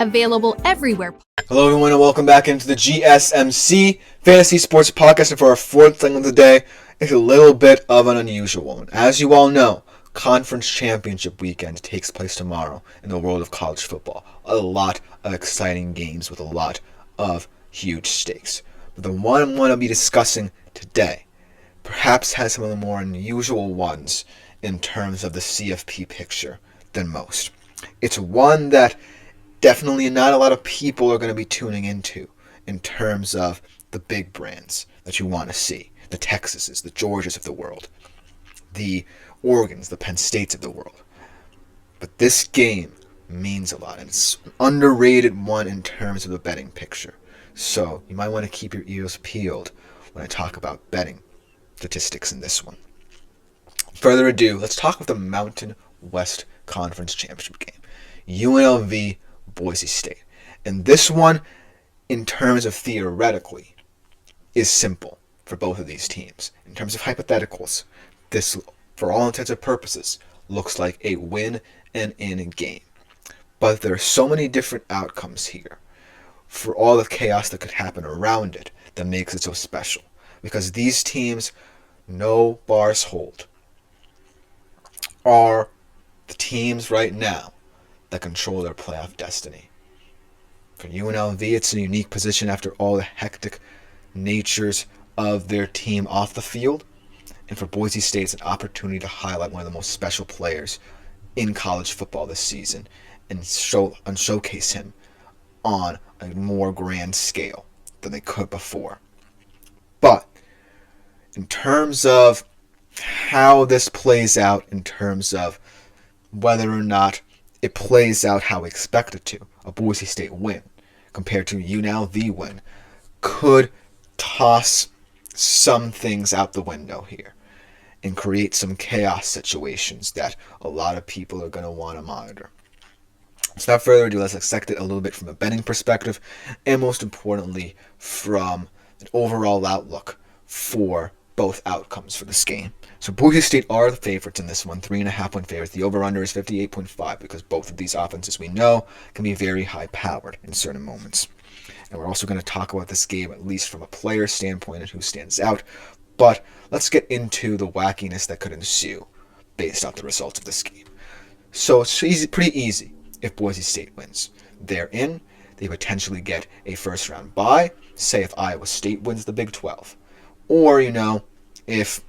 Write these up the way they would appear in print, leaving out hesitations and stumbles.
Available everywhere. Hello everyone and welcome back into the GSMC Fantasy Sports Podcast. And for our fourth thing of the day, it's a little bit of an unusual one. As you all know, Conference Championship Weekend takes place tomorrow in the world of college football. A lot of exciting games with a lot of huge stakes. But the one I'm going to be discussing today perhaps has some of the more unusual ones in terms of the CFP picture than most. It's one that definitely not a lot of people are going to be tuning into in terms of the big brands that you want to see. The Texases, the Georgias of the world, the Oregons, the Penn States of the world. But this game means a lot, and it's an underrated one in terms of the betting picture. So you might want to keep your ears peeled when I talk about betting statistics in this one. Further ado, let's talk about the Mountain West Conference Championship game. UNLV, Boise State. And this one, in terms of theoretically, is simple for both of these teams. In terms of hypotheticals, this, for all intents and purposes, looks like a win and in game. But there are so many different outcomes here for all the chaos that could happen around it that makes it so special. Because these teams, no bars hold, are the teams right now that control their playoff destiny. For UNLV, it's a unique position after all the hectic natures of their team off the field. And for Boise State, it's an opportunity to highlight one of the most special players in college football this season and showcase him on a more grand scale than they could before. But in terms of how this plays out, in terms of whether or not it plays out how we expect it to, a Boise State win compared to UNLV win could toss some things out the window here and create some chaos situations that a lot of people are going to want to monitor. So without further ado, let's dissect it a little bit from a betting perspective and most importantly from an overall outlook for both outcomes for this game. So Boise State are the favorites in this one, 3.5-point favorites. The over-under is 58.5 because both of these offenses we know can be very high-powered in certain moments. And we're also going to talk about this game at least from a player standpoint and who stands out. But let's get into the wackiness that could ensue based off the results of this game. So it's easy, pretty easy if Boise State wins. They're in. They potentially get a first-round bye, say if Iowa State wins the Big 12. Or, if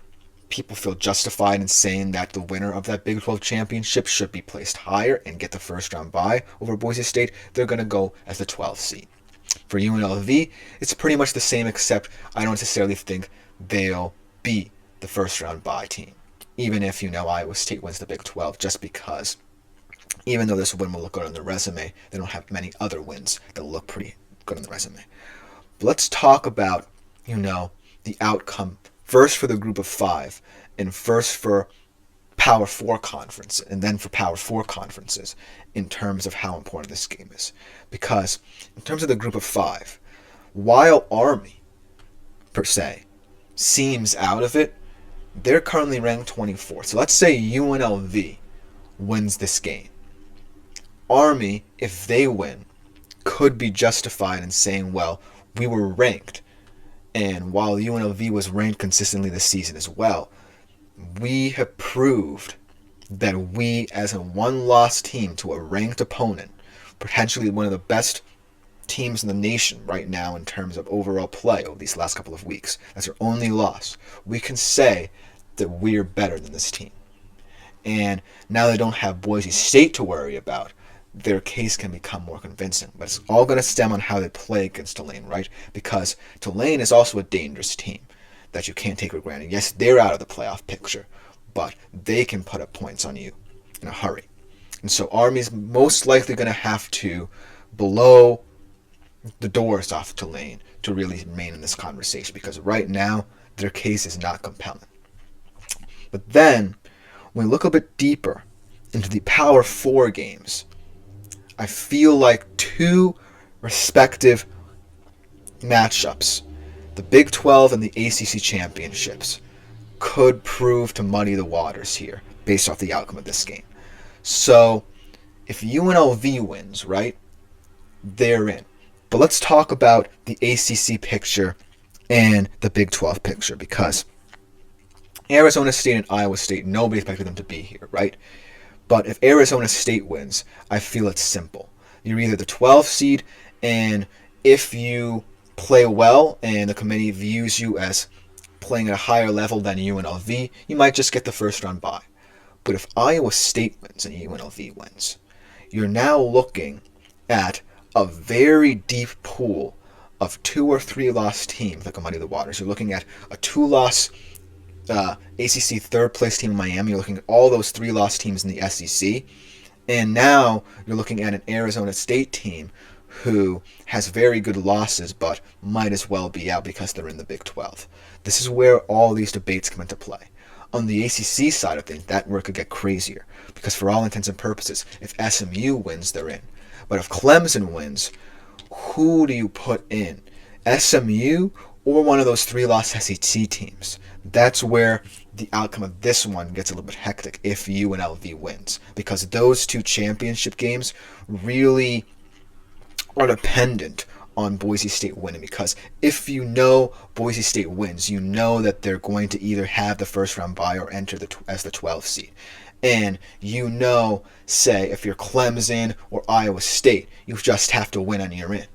people feel justified in saying that the winner of that Big 12 championship should be placed higher and get the first-round bye over Boise State, they're going to go as the 12th seed. For UNLV, it's pretty much the same, except I don't necessarily think they'll be the first-round bye team, even if, Iowa State wins the Big 12, just because even though this win will look good on their resume, they don't have many other wins that will look pretty good on the resume. But let's talk about, the outcome first for the group of five and first for Power 4 conference and then for Power 4 conferences in terms of how important this game is. Because in terms of the group of five, while Army, per se, seems out of it, they're currently ranked 24th. So let's say UNLV wins this game. Army, if they win, could be justified in saying, well, we were ranked. And while UNLV was ranked consistently this season as well, we have proved that we, as a one-loss team to a ranked opponent, potentially one of the best teams in the nation right now in terms of overall play over these last couple of weeks, that's our only loss, we can say that we're better than this team. And now they don't have Boise State to worry about, their case can become more convincing. But it's all going to stem on how they play against Tulane, right? Because Tulane is also a dangerous team that you can't take for granted. Yes, they're out of the playoff picture, but they can put up points on you in a hurry. And so Army's most likely going to have to blow the doors off Tulane to really remain in this conversation, because right now their case is not compelling. But then, when we look a bit deeper into the Power 4 games, I feel like two respective matchups, the Big 12 and the ACC championships, could prove to muddy the waters here based off the outcome of this game. So, if UNLV wins, right, they're in. But let's talk about the ACC picture and the Big 12 picture, because Arizona State and Iowa State, nobody expected them to be here, right? But if Arizona State wins, I feel it's simple. You're either the 12th seed, and if you play well and the committee views you as playing at a higher level than UNLV, you might just get the first round bye. But if Iowa State wins and UNLV wins, you're now looking at a very deep pool of 2 or 3 loss teams that can muddy the waters. You're looking at a 2-loss ACC third place team in Miami. You're looking at all those 3 loss teams in the SEC. And now you're looking at an Arizona State team who has very good losses but might as well be out because they're in the Big 12. This is where all these debates come into play. On the ACC side of things, that where it could get crazier, because for all intents and purposes, if SMU wins, they're in. But if Clemson wins, who do you put in? SMU or one of those 3-loss SEC teams? That's where the outcome of this one gets a little bit hectic if UNLV wins, because those 2 championship games really are dependent on Boise State winning. Because if you know Boise State wins, you know that they're going to either have the first round bye or enter as the 12th seed. And you know, say, if you're Clemson or Iowa State, you just have to win and you're in.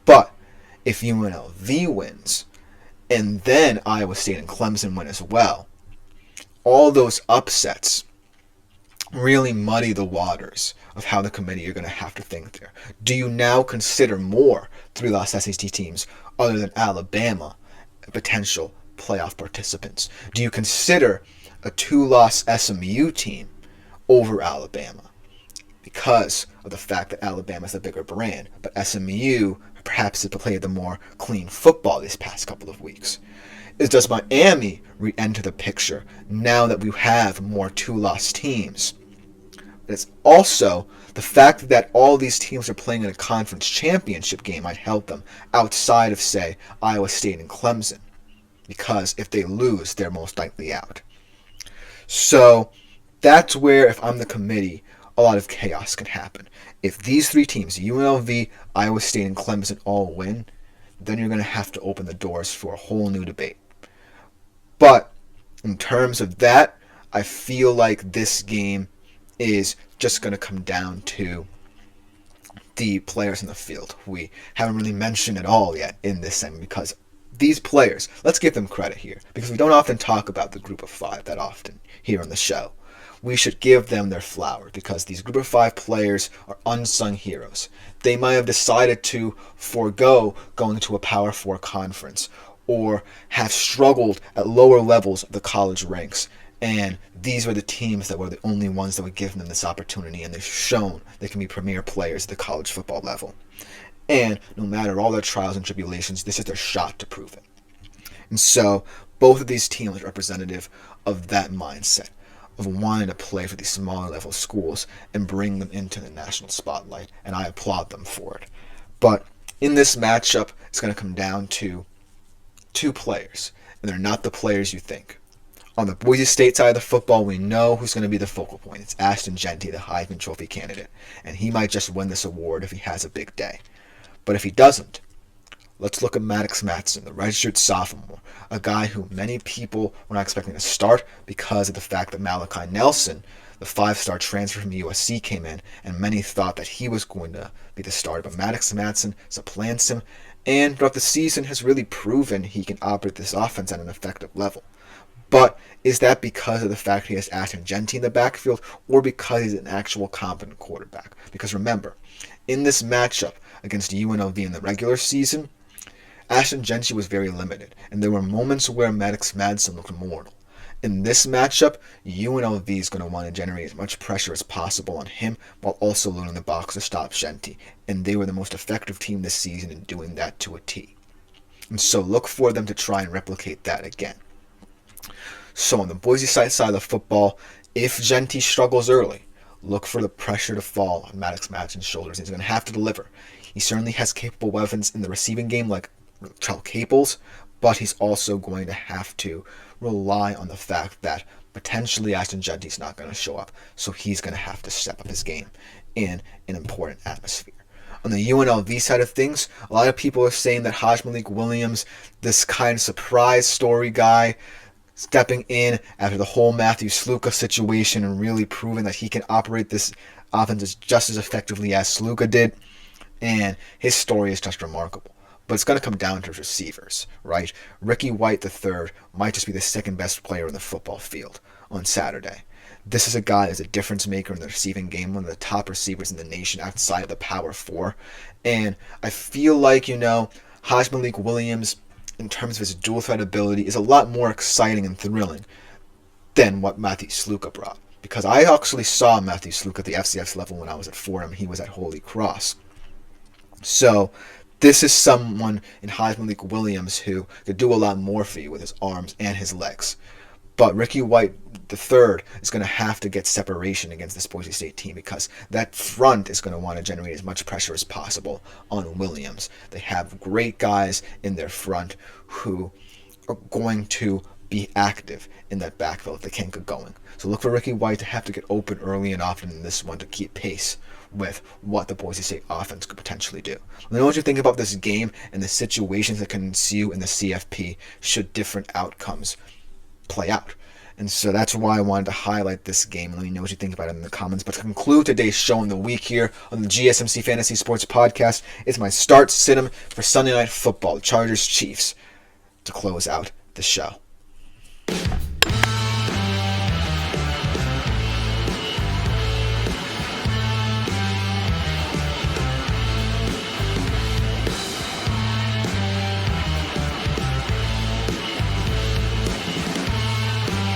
But if UNLV wins, and then Iowa State and Clemson win as well, all those upsets really muddy the waters of how the committee are going to have to think there. Do you now consider more 3-loss SEC teams other than Alabama potential playoff participants? Do you consider a 2-loss SMU team over Alabama because of the fact that Alabama is the bigger brand, but SMU perhaps has played the more clean football these past couple of weeks? Does Miami re-enter the picture now that we have more 2-loss teams? It's also the fact that all these teams are playing in a conference championship game might help them outside of, say, Iowa State and Clemson, because if they lose, they're most likely out. So that's where, if I'm the committee, a lot of chaos can happen. If these 3 teams, UNLV, Iowa State, and Clemson, all win, then you're going to have to open the doors for a whole new debate. But in terms of that, I feel like this game is just going to come down to the players in the field. We haven't really mentioned at all yet in this segment, because these players, let's give them credit here, because we don't often talk about the group of 5 that often here on the show. We should give them their flowers, because these group of 5 players are unsung heroes. They might have decided to forego going to a Power 4 conference, or have struggled at lower levels of the college ranks, and these were the teams that were the only ones that would give them this opportunity, and they've shown they can be premier players at the college football level. And no matter all their trials and tribulations, this is their shot to prove it. And so both of these teams are representative of that mindset, of wanting to play for these smaller level schools and bring them into the national spotlight, and I applaud them for it. But in this matchup, it's going to come down to 2 players, and they're not the players you think. On the Boise State side of the football, we know who's going to be the focal point. It's Ashton Jeanty, the Heisman Trophy candidate, and he might just win this award if he has a big day. But if he doesn't, let's look at Maddox Matson, the redshirt sophomore, a guy who many people were not expecting to start because of the fact that Malachi Nelson, the 5-star transfer from USC, came in, and many thought that he was going to be the starter. But Maddox Matson supplants him, and throughout the season has really proven he can operate this offense at an effective level. But is that because of the fact he has Ashton Jeanty in the backfield, or because he's an actual competent quarterback? Because remember, in this matchup against UNLV in the regular season, Ashton Jeanty was very limited, and there were moments where Maddox Madsen looked mortal. In this matchup, UNLV is going to want to generate as much pressure as possible on him while also loading the box to stop Jeanty, and they were the most effective team this season in doing that to a T. And so look for them to try and replicate that again. So on the Boise State side of the football, if Jeanty struggles early, look for the pressure to fall on Maddox Madsen's shoulders. He's going to have to deliver. He certainly has capable weapons in the receiving game like Charles Caples, but he's also going to have to rely on the fact that potentially Ashton Jeanty's not going to show up, so he's going to have to step up his game in an important atmosphere. On the UNLV side of things, a lot of people are saying that Malik Williams, this kind of surprise story guy, stepping in after the whole Matthew Sluka situation and really proving that he can operate this offense just as effectively as Sluka did. And his story is just remarkable. But it's going to come down to his receivers, right? Ricky White III might just be the second best player in the football field on Saturday. This is a guy that's a difference maker in the receiving game, one of the top receivers in the nation outside of the Power 4. And I feel like, Malik Williams, in terms of his dual threat ability, is a lot more exciting and thrilling than what Matthew Sluka brought. Because I actually saw Matthew Sluka at the FCS level when I was at Fordham. He was at Holy Cross. So this is someone in Malik Williams who could do a lot more for you with his arms and his legs. But Ricky White III is going to have to get separation against this Boise State team because that front is going to want to generate as much pressure as possible on Williams. They have great guys in their front who are going to be active in that backfield if they can't get going. So look for Ricky White to have to get open early and often in this one to keep pace with what the Boise State offense could potentially do. Let me know what you think about this game and the situations that can ensue in the CFP should different outcomes play out. And so that's why I wanted to highlight this game. Let me know what you think about it in the comments. But to conclude today's show in the week here on the GSMC Fantasy Sports Podcast, it's my start sit-em for Sunday Night Football, Chargers Chiefs, to close out the show.